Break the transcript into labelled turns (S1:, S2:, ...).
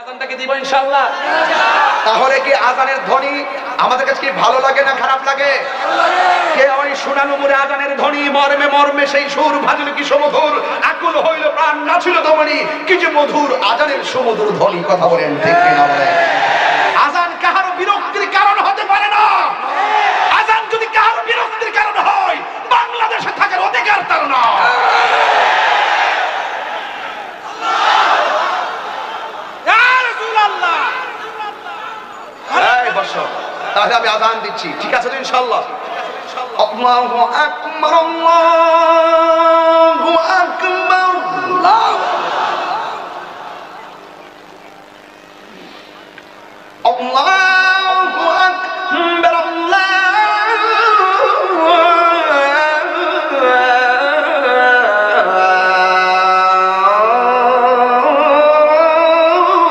S1: আজানটাকে দিব ইনশাআল্লাহ। তাহলে কি আজানের ধ্বনি আমাদের কাছে কি ভালো লাগে না খারাপ লাগে? কে ওই শোনানো মুরে আজানের ধ্বনি মর্মে মর্মে সেই সুর ভাজিল কি সমধুর, আকুল হইল প্রাণ নাছিল দমনি, কি যে মধুর আজানের সমধুর ধ্বনি। কথা বলেন ঠিক কিনা বলেন? আজান কাহার বিরক্তির কারণ হতে পারে না। আজান যদি কাহার বিরক্তির কারণ হয়, বাংলাদেশে থাকার অধিকার তার না। তাহলে আমি আযান দিচ্ছি, ঠিক আছে তো ইনশাআল্লাহ? আল্লাহু আকবার, আল্লাহু আকবার, আল্লাহু